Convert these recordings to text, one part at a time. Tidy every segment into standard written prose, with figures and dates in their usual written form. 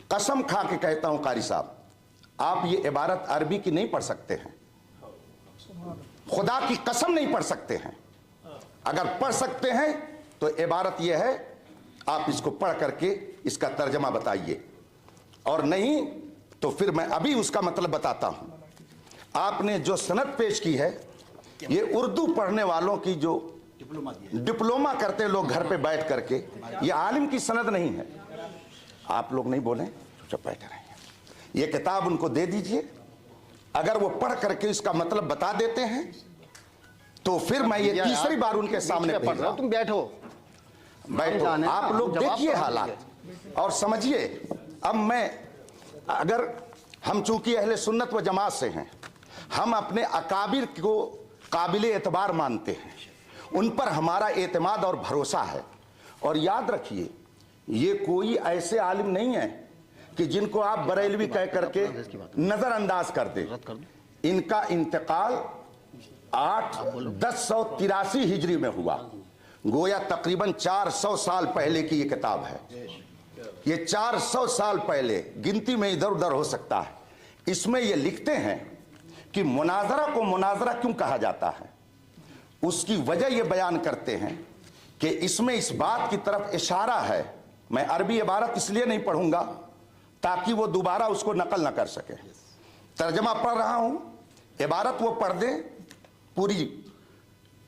कसम खा के कहता हूं कारी साहब, आप ये इबारत अरबी की नहीं पढ़ सकते हैं, खुदा की कसम नहीं पढ़ सकते हैं। अगर पढ़ सकते हैं तो इबारत यह है, आप इसको पढ़ करके इसका तर्जमा बताइए, और नहीं तो फिर मैं अभी उसका मतलब बताता हूं। आपने जो सनद पेश की है, ये उर्दू पढ़ने वालों की जो डिप्लोमा करते लोग घर पे बैठ करके, ये आलिम की सनद नहीं है। आप लोग नहीं बोलें, चुप बैठे रहिए। ये किताब उनको दे दीजिए, अगर वो पढ़ करके इसका मतलब बता देते हैं तो फिर मैं ये तीसरी बार उनके सामने भेज रहा हूं। तुम बैठो, आप लोग देखिए हालात और समझिए। अब मैं, अगर हम चूंकि अहले सुन्नत व जमात से हैं, हम अपने अकाबिर को काबिले एतबार मानते हैं, उन पर हमारा एतमाद और भरोसा है। और याद रखिए, ये कोई ऐसे आलिम नहीं है कि जिनको आप बरेलवी कह करके नजरअंदाज कर दें। इनका इंतकाल 1083 हिजरी में हुआ, गोया तकरीबन 400 साल पहले की ये किताब है। ये 400 साल पहले, गिनती में इधर उधर हो सकता है। इसमें ये लिखते हैं कि मुनाजरा को मुनाजरा क्यों कहा जाता है, उसकी वजह ये बयान करते हैं कि इसमें इस बात की तरफ इशारा है। मैं अरबी इबारत इसलिए नहीं पढ़ूंगा ताकि वो दोबारा उसको नकल ना कर सके। तर्जमा पढ़ रहा हूं, इबारत वो पढ़ दे, पूरी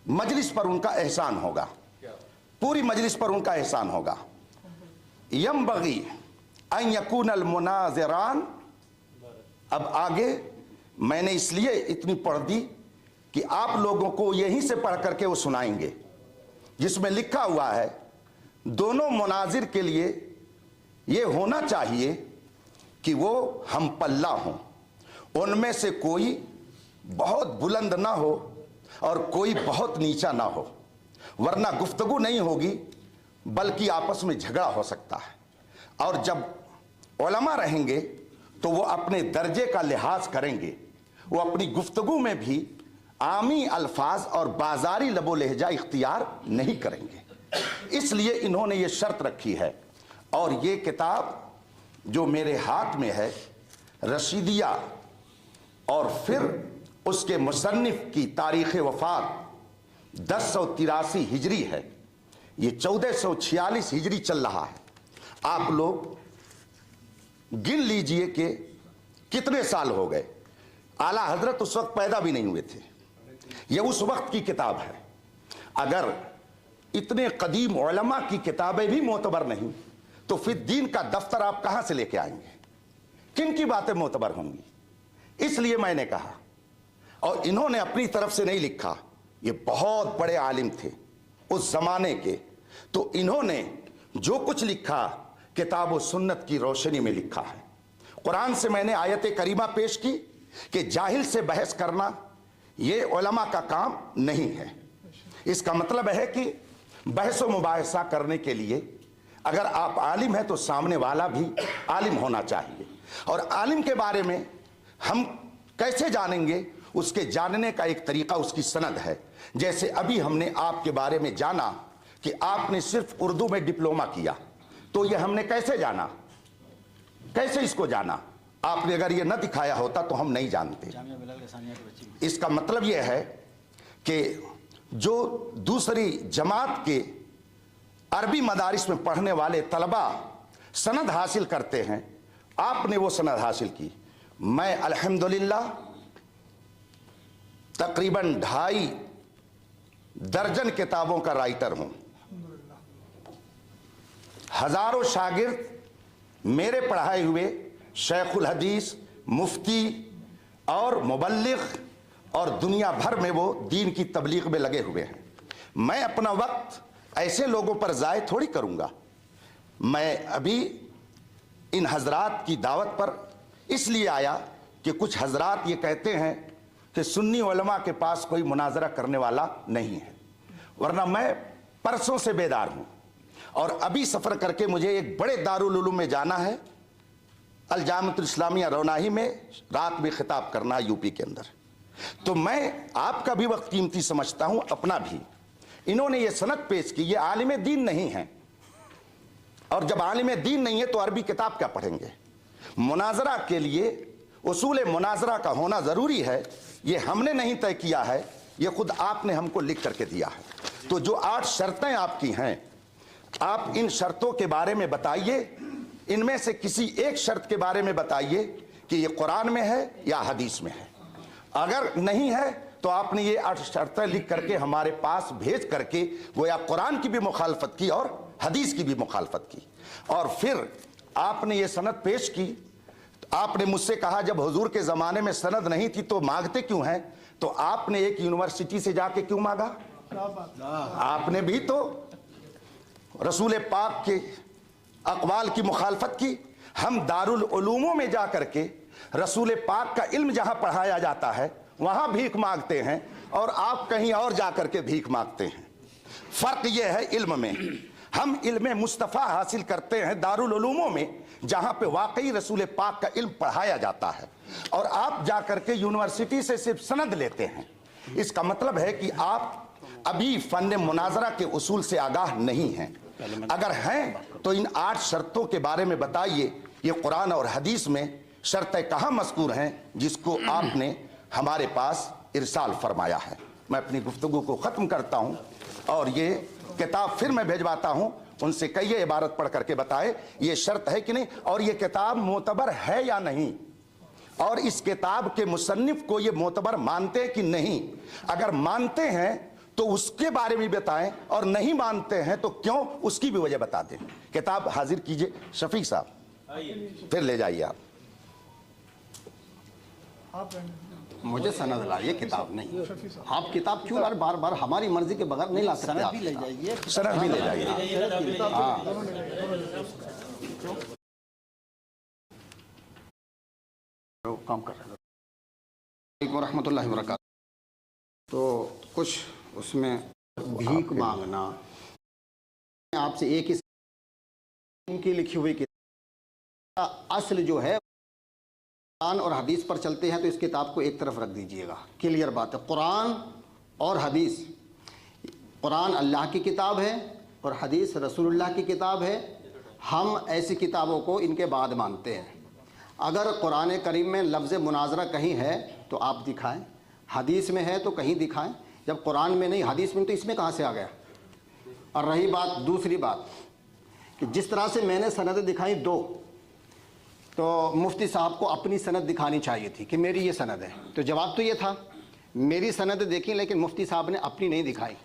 मजलिस पर उनका एहसान होगा, पूरी मजलिस पर उनका एहसान होगा। यंबगी अन यकून अल मुनाज़िरान। अब आगे मैंने इसलिए इतनी पढ़ दी कि आप लोगों को यहीं से पढ़ करके वो सुनाएंगे, जिसमें लिखा हुआ है दोनों मुनाजिर के लिए ये होना चाहिए कि वो हम पल्ला हों, उनमें से कोई बहुत बुलंद ना हो और कोई बहुत नीचा ना हो, वरना गुफ्तगू नहीं होगी बल्कि आपस में झगड़ा हो सकता है। और जब उलमा रहेंगे तो वो अपने दर्जे का लिहाज करेंगे, वो अपनी गुफ्तगू में भी आमी अल्फाज और बाजारी लबो लहजा इख्तियार नहीं करेंगे। इसलिए इन्होंने ये शर्त रखी है। और ये किताब जो मेरे हाथ में है, रशीदिया, और फिर उसके मुसन्निफ की तारीख़ वफ़ात 1083 हिजरी है, ये 1446 हिजरी चल रहा है। आप लोग गिन लीजिए कि कितने साल हो गए। आला हजरत उस वक्त पैदा भी नहीं हुए थे। ये उस वक्त की किताब है। अगर इतने कदीम उलमा की किताबें भी मोतबर नहीं तो फिर दीन का दफ्तर आप कहां से लेके आएंगे, किन की बातें मोतबर होंगी। इसलिए मैंने कहा, और इन्होंने अपनी तरफ से नहीं लिखा, ये बहुत बड़े आलिम थे उस जमाने के, तो इन्होंने जो कुछ लिखा किताब व सुन्नत की रोशनी में लिखा है। कुरान से मैंने आयत करीमा पेश की कि जाहिल से बहस करना ये उलमा का काम नहीं है। इसका मतलब है कि बहस व मुबाहिसा करने के लिए अगर आप आलिम हैं तो सामने वाला भी आलिम होना चाहिए। और आलिम के बारे में हम कैसे जानेंगे, उसके जानने का एक तरीका उसकी सनद है। जैसे अभी हमने आपके बारे में जाना कि आपने सिर्फ उर्दू में डिप्लोमा किया, तो ये हमने कैसे जाना, कैसे इसको जाना? आपने अगर ये न दिखाया होता तो हम नहीं जानते। इसका मतलब यह है कि जो दूसरी जमात के अरबी मदारिस में पढ़ने वाले तलबा सनद हासिल करते हैं, आपने वो सनद हासिल की। मैं अल्हम्दुलिल्लाह तकरीबन 2.5 दर्जन किताबों का राइटर हूं। हजारों शागिर्द मेरे पढ़ाए हुए शेखुल हदीस, मुफ्ती और मुबल्लिग और दुनिया भर में वो दीन की तबलीग में लगे हुए हैं। मैं अपना वक्त ऐसे लोगों पर ज़ाय थोड़ी करूँगा। मैं अभी इन हजरात की दावत पर इसलिए आया कि कुछ हजरात ये कहते हैं कि सुन्नी उलमा के पास कोई मुनाजरा करने वाला नहीं है, वरना मैं परसों से बेदार हूँ। और अभी सफ़र करके मुझे एक बड़े दारुल उलूम में जाना है, अल जामिअतुल इस्लामिया रौनाही में रात में खिताब करना है यूपी के अंदर। तो मैं आपका भी वक्त कीमती समझता हूँ, अपना भी। इन्होंने ये सनद पेश की, ये आलिम दीन नहीं है, और जब आलिम दीन नहीं है तो अरबी किताब क्या पढ़ेंगे। मुनाजरा के लिए उसूल मुनाजरा का होना ज़रूरी है, ये हमने नहीं तय किया है, ये खुद आपने हमको लिख करके दिया है। तो जो 8 शर्तें आपकी हैं, आप इन शर्तों के बारे में बताइए, इनमें से किसी एक शर्त के बारे में बताइए कि ये कुरान में है या हदीस में है। अगर नहीं है तो आपने ये 8 शर्तें लिख करके हमारे पास भेज करके गोया कुरान की भी मुखालफत की और हदीस की भी मुखालफत की, और फिर आपने ये सनद पेश की। आपने मुझसे कहा जब हुजूर के ज़माने में सनद नहीं थी तो मांगते क्यों हैं? तो आपने एक यूनिवर्सिटी से जाके क्यों मांगा? आपने भी तो रसूल पाक के अक़वाल की मुखालफत की। हम दारुल उलूमों में जा करके रसूल पाक का इल्म जहां पढ़ाया जाता है वहां भीख मांगते हैं, और आप कहीं और जा करके भीख मांगते हैं। फ़र्क यह है इल्म में, हम इल्म मुस्तफ़ा हासिल करते हैं दारुल उलूमों में जहां पे वाकई रसूल पाक का इल्म पढ़ाया जाता है, और आप जा करके यूनिवर्सिटी से सिर्फ सनद लेते हैं। इसका मतलब है कि आप अभी फ़न मुनाजरा के उसूल से आगाह नहीं हैं। अगर हैं तो इन 8 शर्तों के बारे में बताइए, ये कुरान और हदीस में शर्तें कहाँ मज़कूर हैं जिसको आपने हमारे पास इरसाल फरमाया है। मैं अपनी गुफ्तगू को ख़त्म करता हूँ और ये किताब फिर मैं भेजवाता हूँ, उनसे कहिए इबारत पढ़ करके बताए ये शर्त है कि नहीं, और ये किताब मोतबर है या नहीं, और इस किताब के मुसन्निफ को ये मोतबर मानते हैं कि नहीं। अगर मानते हैं तो उसके बारे में बताएं, और नहीं मानते हैं तो क्यों, उसकी भी वजह बता दें। किताब हाजिर कीजिए शफीक साहब, फिर ले जाइए आप। मुझे सनद लाइए, किताब नहीं। आप किताब क्यों बार बार हमारी मर्जी के बगैर नहीं ला सकते? सनद भी ले जाइए, सनद भी ले जाइए। काम कर रहे हैं रहमतुल्लाहि व बरकातहू। तो कुछ उसमें भीख मांगना, आपसे एक ही उनकी लिखी हुई किताब असल जो है कुरान और हदीस पर चलते हैं, तो इस किताब को एक तरफ रख दीजिएगा। क्लियर बात है, कुरान और हदीस, कुरान अल्लाह की किताब है और हदीस रसूलुल्लाह की किताब है। हम ऐसी किताबों को इनके बाद मानते हैं। अगर कुरान करीम में लफ्ज़ मुनाजरा कहीं है तो आप दिखाएं, हदीस में है तो कहीं दिखाएं। जब कुरान में नहीं, हदीस में, तो इसमें कहाँ से आ गया? और रही बात, दूसरी बात कि जिस तरह से मैंने सनद दिखाई 2, तो मुफ्ती साहब को अपनी सनद दिखानी चाहिए थी कि मेरी ये सनद है। तो जवाब तो ये था मेरी सनद देखी, लेकिन मुफ्ती साहब ने अपनी नहीं दिखाई।